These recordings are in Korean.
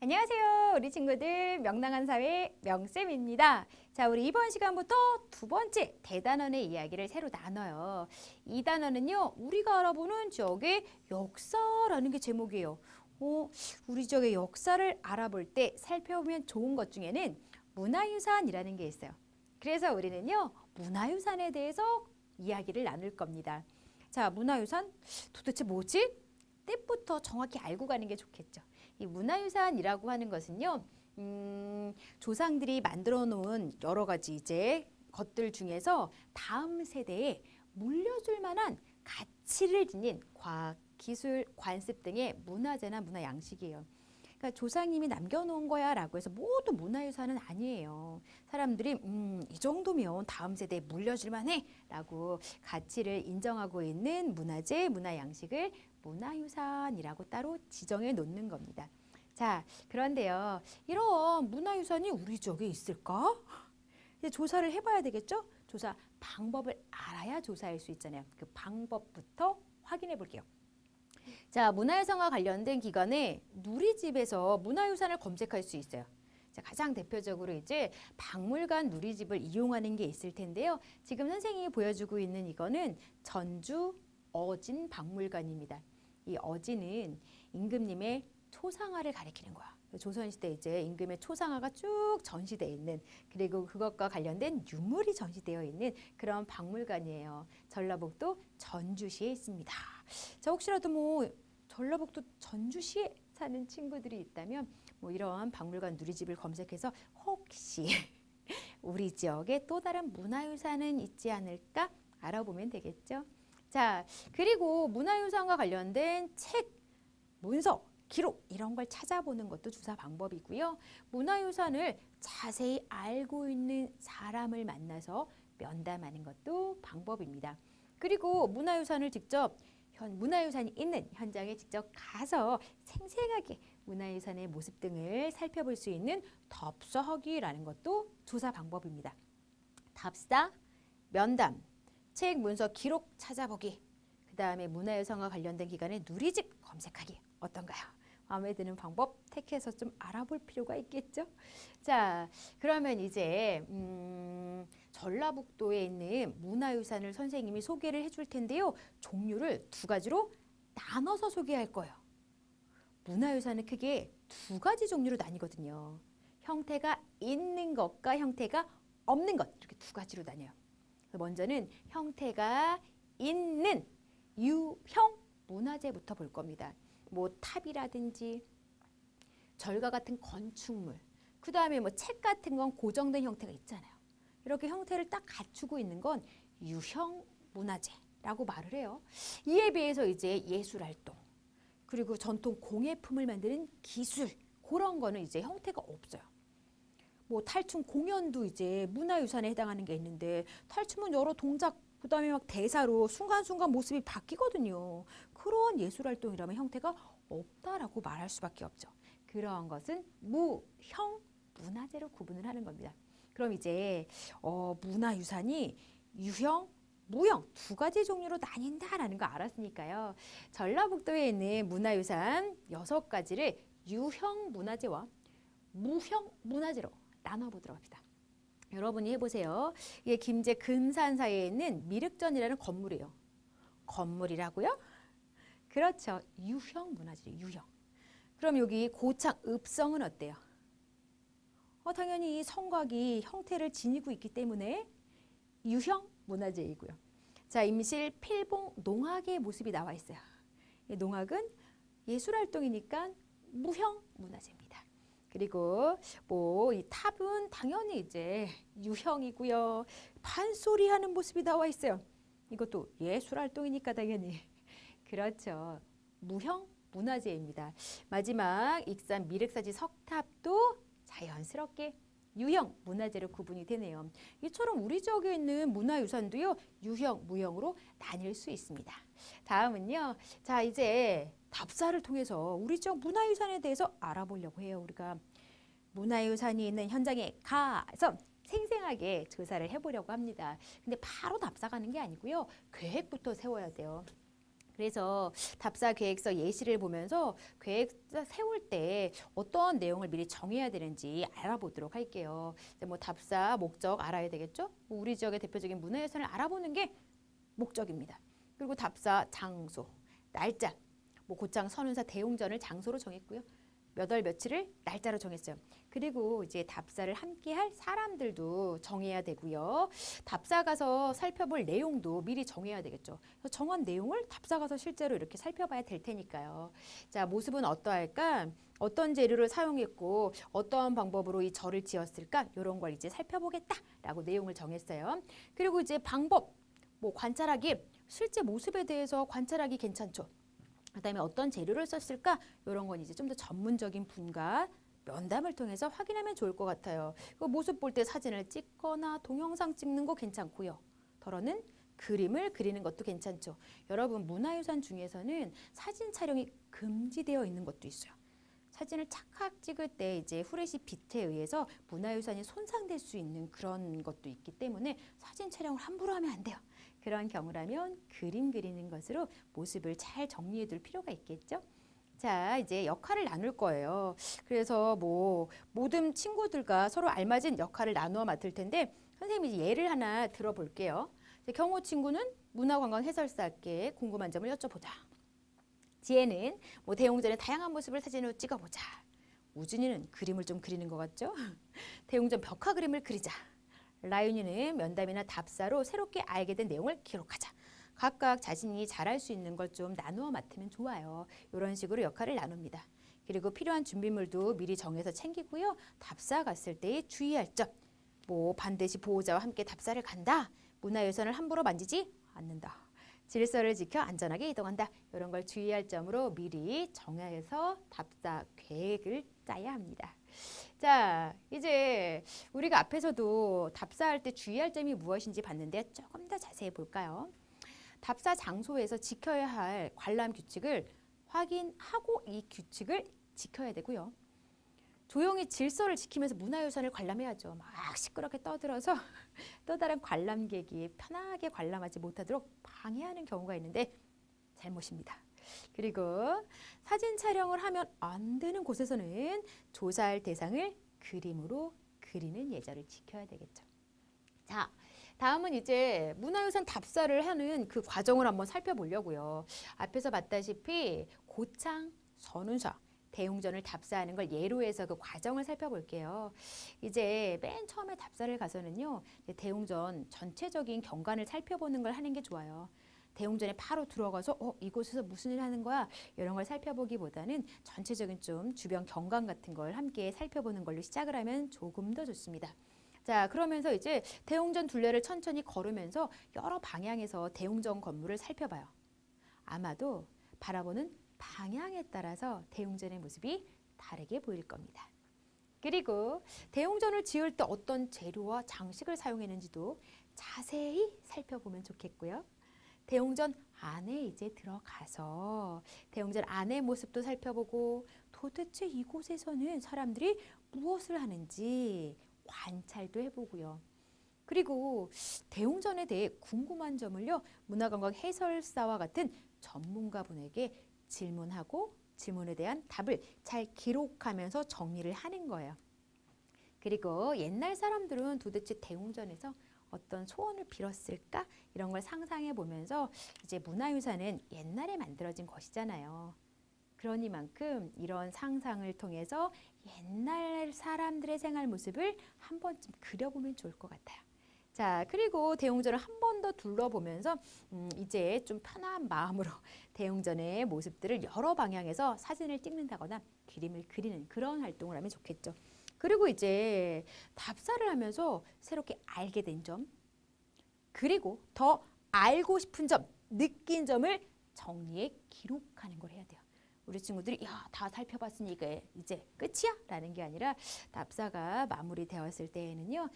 안녕하세요. 우리 친구들 명랑한 사회 명쌤입니다. 자, 우리 이번 시간부터 두 번째 대단원의 이야기를 새로 나눠요. 이 단어는요, 우리가 알아보는 지역의 역사라는 게 제목이에요. 우리 지역의 역사를 알아볼 때 살펴보면 좋은 것 중에는 문화유산이라는 게 있어요. 그래서 우리는요, 문화유산에 대해서 이야기를 나눌 겁니다. 자, 문화유산 도대체 뭐지? 때부터 정확히 알고 가는 게 좋겠죠. 이 문화유산이라고 하는 것은요, 조상들이 만들어 놓은 여러 가지 이제 것들 중에서 다음 세대에 물려줄 만한 가치를 지닌 과학, 기술, 관습 등의 문화재나 문화 양식이에요. 그러니까 조상님이 남겨놓은 거야 라고 해서 모두 문화유산은 아니에요. 사람들이 이 정도면 다음 세대에 물려줄 만해 라고 가치를 인정하고 있는 문화재, 문화 양식을 문화유산이라고 따로 지정해 놓는 겁니다. 자, 그런데요, 이런 문화유산이 우리 지역에 있을까? 이제 조사를 해봐야 되겠죠? 조사 방법을 알아야 조사할 수 있잖아요. 그 방법부터 확인해 볼게요. 자, 문화유산과 관련된 기관에 누리집에서 문화유산을 검색할 수 있어요. 자, 가장 대표적으로 이제 박물관 누리집을 이용하는 게 있을 텐데요. 지금 선생님이 보여주고 있는 이거는 전주 어진 박물관입니다. 이 어진은 임금님의 초상화를 가리키는 거야. 조선시대 이제 임금의 초상화가 쭉 전시되어 있는, 그리고 그것과 관련된 유물이 전시되어 있는 그런 박물관이에요. 전라북도 전주시에 있습니다. 자, 혹시라도 뭐 전라북도 전주시에 사는 친구들이 있다면 뭐 이런 박물관 누리집을 검색해서 혹시 우리 지역에 또 다른 문화유산은 있지 않을까 알아보면 되겠죠. 자, 그리고 문화유산과 관련된 책, 문서, 기록 이런 걸 찾아보는 것도 조사 방법이고요. 문화유산을 자세히 알고 있는 사람을 만나서 면담하는 것도 방법입니다. 그리고 문화유산을 직접 문화유산이 있는 현장에 직접 가서 생생하게 문화유산의 모습 등을 살펴볼 수 있는 답사하기라는 것도 조사 방법입니다. 답사, 면담, 책, 문서, 기록 찾아보기, 그 다음에 문화유산과 관련된 기관의 누리집 검색하기 어떤가요? 마음에 드는 방법 택해서 좀 알아볼 필요가 있겠죠? 자, 그러면 이제 전라북도에 있는 문화유산을 선생님이 소개를 해줄 텐데요. 종류를 두 가지로 나눠서 소개할 거예요. 문화유산은 크게 두 가지 종류로 나뉘거든요. 형태가 있는 것과 형태가 없는 것, 이렇게 두 가지로 나뉘어요. 먼저는 형태가 있는 유형 문화재부터 볼 겁니다. 뭐 탑이라든지 절과 같은 건축물, 그 다음에 뭐 책 같은 건 고정된 형태가 있잖아요. 이렇게 형태를 딱 갖추고 있는 건 유형 문화재라고 말을 해요. 이에 비해서 이제 예술활동, 그리고 전통 공예품을 만드는 기술, 그런 거는 이제 형태가 없어요. 뭐 탈춤 공연도 이제 문화유산에 해당하는 게 있는데, 탈춤은 여러 동작, 그 다음에 막 대사로 순간순간 모습이 바뀌거든요. 그런 예술활동이라면 형태가 없다라고 말할 수밖에 없죠. 그런 것은 무형 문화재로 구분을 하는 겁니다. 그럼 이제 문화유산이 유형, 무형 두 가지 종류로 나뉜다라는 거 알았으니까요. 전라북도에 있는 문화유산 6가지를 유형 문화재와 무형 문화재로 나눠보도록 합시다. 여러분이 해보세요. 이게 김제 금산사에 있는 미륵전이라는 건물이에요. 건물이라고요? 그렇죠. 유형 문화재예요. 유형. 그럼 여기 고창 읍성은 어때요? 당연히 성곽이 형태를 지니고 있기 때문에 유형 문화재이고요. 자, 임실 필봉 농악의 모습이 나와 있어요. 이 농악은 예술활동이니까 무형 문화재입니다. 그리고 뭐 이 탑은 당연히 이제 유형이고요. 판소리 하는 모습이 나와 있어요. 이것도 예술활동이니까 당연히. 그렇죠. 무형 문화재입니다. 마지막 익산 미륵사지 석탑도 자연스럽게 유형 문화재로 구분이 되네요. 이처럼 우리 지역에 있는 문화유산도요, 유형, 무형으로 나뉠 수 있습니다. 다음은요, 자, 이제 답사를 통해서 우리 지역 문화유산에 대해서 알아보려고 해요. 우리가 문화유산이 있는 현장에 가서 생생하게 조사를 해보려고 합니다. 근데 바로 답사 가는 게 아니고요, 계획부터 세워야 돼요. 그래서 답사 계획서 예시를 보면서 계획서 세울 때 어떤 내용을 미리 정해야 되는지 알아보도록 할게요. 뭐 답사 목적 알아야 되겠죠? 뭐 우리 지역의 대표적인 문화유산을 알아보는 게 목적입니다. 그리고 답사 장소, 날짜, 뭐 고창 선운사 대웅전을 장소로 정했고요. 몇 월 며칠을 날짜로 정했어요. 그리고 이제 답사를 함께 할 사람들도 정해야 되고요. 답사 가서 살펴볼 내용도 미리 정해야 되겠죠. 그래서 정한 내용을 답사 가서 실제로 이렇게 살펴봐야 될 테니까요. 자, 모습은 어떠할까? 어떤 재료를 사용했고 어떠한 방법으로 이 절을 지었을까? 이런 걸 이제 살펴보겠다라고 내용을 정했어요. 그리고 이제 방법, 뭐 관찰하기, 실제 모습에 대해서 관찰하기 괜찮죠. 그다음에 어떤 재료를 썼을까? 이런 건 이제 좀 더 전문적인 분과 면담을 통해서 확인하면 좋을 것 같아요. 그 모습 볼 때 사진을 찍거나 동영상 찍는 거 괜찮고요. 더러는 그림을 그리는 것도 괜찮죠. 여러분 문화유산 중에서는 사진 촬영이 금지되어 있는 것도 있어요. 사진을 착각 찍을 때 이제 후레쉬 빛에 의해서 문화유산이 손상될 수 있는 그런 것도 있기 때문에 사진 촬영을 함부로 하면 안 돼요. 그런 경우라면 그림 그리는 것으로 모습을 잘 정리해 둘 필요가 있겠죠. 자, 이제 역할을 나눌 거예요. 그래서 뭐 모든 친구들과 서로 알맞은 역할을 나누어 맡을 텐데 선생님이 이제 예를 하나 들어볼게요. 경호 친구는 문화관광 해설사께 궁금한 점을 여쭤보자. 지혜는 뭐 대웅전의 다양한 모습을 사진으로 찍어보자. 우준이는 그림을 좀 그리는 것 같죠? 대웅전 벽화 그림을 그리자. 라윤이는 면담이나 답사로 새롭게 알게 된 내용을 기록하자. 각각 자신이 잘할 수 있는 걸 좀 나누어 맡으면 좋아요. 이런 식으로 역할을 나눕니다. 그리고 필요한 준비물도 미리 정해서 챙기고요. 답사 갔을 때 주의할 점. 뭐 반드시 보호자와 함께 답사를 간다. 문화유산을 함부로 만지지 않는다. 질서를 지켜 안전하게 이동한다. 이런 걸 주의할 점으로 미리 정해서 답사 계획을 짜야 합니다. 자, 이제 우리가 앞에서도 답사할 때 주의할 점이 무엇인지 봤는데 조금 더 자세히 볼까요? 답사 장소에서 지켜야 할 관람 규칙을 확인하고 이 규칙을 지켜야 되고요. 조용히 질서를 지키면서 문화유산을 관람해야죠. 막 시끄럽게 떠들어서 또 다른 관람객이 편하게 관람하지 못하도록 방해하는 경우가 있는데 잘못입니다. 그리고 사진 촬영을 하면 안 되는 곳에서는 조사할 대상을 그림으로 그리는 예절을 지켜야 되겠죠. 자, 다음은 이제 문화유산 답사를 하는 그 과정을 한번 살펴보려고요. 앞에서 봤다시피 고창, 선운사, 대웅전을 답사하는 걸 예로 해서 그 과정을 살펴볼게요. 이제 맨 처음에 답사를 가서는요. 대웅전 전체적인 경관을 살펴보는 걸 하는 게 좋아요. 대웅전에 바로 들어가서 이곳에서 무슨 일을 하는 거야? 이런 걸 살펴보기보다는 전체적인 좀 주변 경관 같은 걸 함께 살펴보는 걸로 시작을 하면 조금 더 좋습니다. 자, 그러면서 이제 대웅전 둘레를 천천히 걸으면서 여러 방향에서 대웅전 건물을 살펴봐요. 아마도 바라보는 방향에 따라서 대웅전의 모습이 다르게 보일 겁니다. 그리고 대웅전을 지을 때 어떤 재료와 장식을 사용했는지도 자세히 살펴보면 좋겠고요. 대웅전 안에 이제 들어가서 대웅전 안의 모습도 살펴보고 도대체 이곳에서는 사람들이 무엇을 하는지 관찰도 해보고요. 그리고 대웅전에 대해 궁금한 점을요. 문화관광 해설사와 같은 전문가분에게 질문하고 질문에 대한 답을 잘 기록하면서 정리를 하는 거예요. 그리고 옛날 사람들은 도대체 대웅전에서 어떤 소원을 빌었을까? 이런 걸 상상해 보면서 이제 문화유산은 옛날에 만들어진 것이잖아요. 그러니만큼 이런 상상을 통해서 옛날 사람들의 생활 모습을 한 번쯤 그려보면 좋을 것 같아요. 자, 그리고 대웅전을 한 번 더 둘러보면서 이제 좀 편한 마음으로 대웅전의 모습들을 여러 방향에서 사진을 찍는다거나 그림을 그리는 그런 활동을 하면 좋겠죠. 그리고 이제 답사를 하면서 새롭게 알게 된 점, 그리고 더 알고 싶은 점, 느낀 점을 정리해 기록하는 걸 해야 돼요. 우리 친구들이 다 살펴봤으니까 이제 끝이야? 라는 게 아니라 답사가 마무리되었을 때에는요.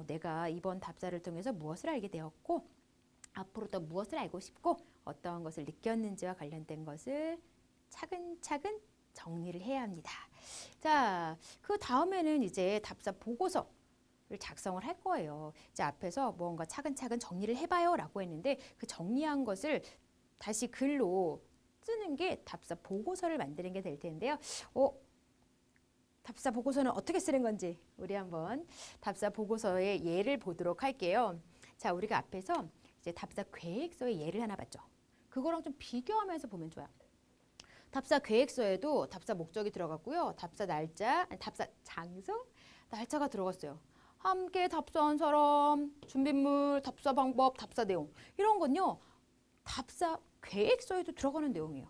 내가 이번 답사를 통해서 무엇을 알게 되었고 앞으로 또 무엇을 알고 싶고 어떠한 것을 느꼈는지와 관련된 것을 차근차근 정리를 해야 합니다. 자, 그 다음에는 이제 답사 보고서를 작성을 할 거예요. 이제 앞에서 뭔가 차근차근 정리를 해봐요 라고 했는데 그 정리한 것을 다시 글로 쓰는 게 답사 보고서를 만드는 게 될 텐데요. 답사 보고서는 어떻게 쓰는 건지 우리 한번 답사 보고서의 예를 보도록 할게요. 자, 우리가 앞에서 이제 답사 계획서의 예를 하나 봤죠. 그거랑 좀 비교하면서 보면 좋아요. 답사 계획서에도 답사 목적이 들어갔고요. 답사 날짜, 아니, 답사 장소, 날짜가 들어갔어요. 함께 답사한 사람, 준비물, 답사 방법, 답사 내용 이런 건요. 답사 계획서에도 들어가는 내용이에요.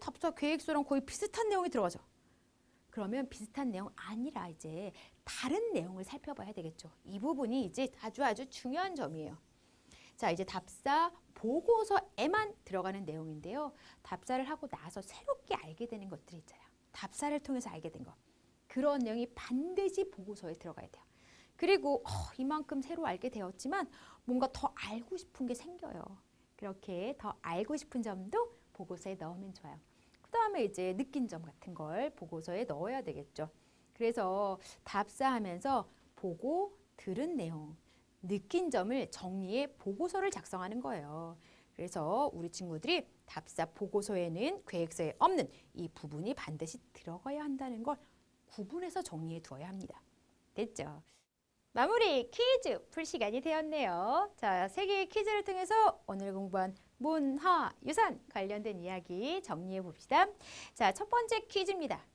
답사 계획서랑 거의 비슷한 내용이 들어가죠. 그러면 비슷한 내용 아니라 이제 다른 내용을 살펴봐야 되겠죠. 이 부분이 이제 아주 중요한 점이에요. 자, 이제 답사 보고서에만 들어가는 내용인데요. 답사를 하고 나서 새롭게 알게 되는 것들이 있잖아요. 답사를 통해서 알게 된 것. 그런 내용이 반드시 보고서에 들어가야 돼요. 그리고 이만큼 새로 알게 되었지만 뭔가 더 알고 싶은 게 생겨요. 그렇게 더 알고 싶은 점도 보고서에 넣으면 좋아요. 그 다음에 이제 느낀 점 같은 걸 보고서에 넣어야 되겠죠. 그래서 답사하면서 보고 들은 내용, 느낀 점을 정리해 보고서를 작성하는 거예요. 그래서 우리 친구들이 답사 보고서에는 계획서에 없는 이 부분이 반드시 들어가야 한다는 걸 구분해서 정리해 두어야 합니다. 됐죠? 마무리 퀴즈 풀 시간이 되었네요. 자, 세 개의 퀴즈를 통해서 오늘 공부한 문화, 유산 관련된 이야기 정리해 봅시다. 자, 첫 번째 퀴즈입니다.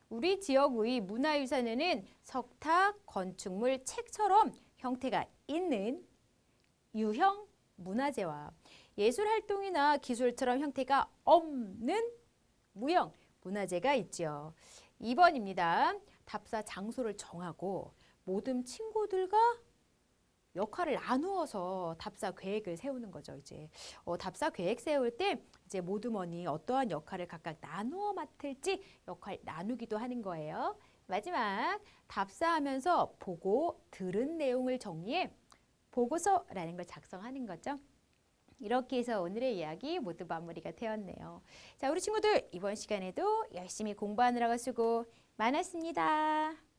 우리 지역의 문화유산에는 석탑, 건축물, 책처럼 형태가 있는 유형 문화재와 예술활동이나 기술처럼 형태가 없는 무형 문화재가 있죠. 2번입니다. 답사 장소를 정하고 모든 친구들과 역할을 나누어서 답사 계획을 세우는 거죠. 이제 답사 계획 세울 때 이제 모두머니 어떠한 역할을 각각 나누어 맡을지 역할 나누기도 하는 거예요. 마지막 답사하면서 보고 들은 내용을 정리해 보고서라는 걸 작성하는 거죠. 이렇게 해서 오늘의 이야기 모두 마무리가 되었네요. 자, 우리 친구들 이번 시간에도 열심히 공부하느라고 수고 많았습니다.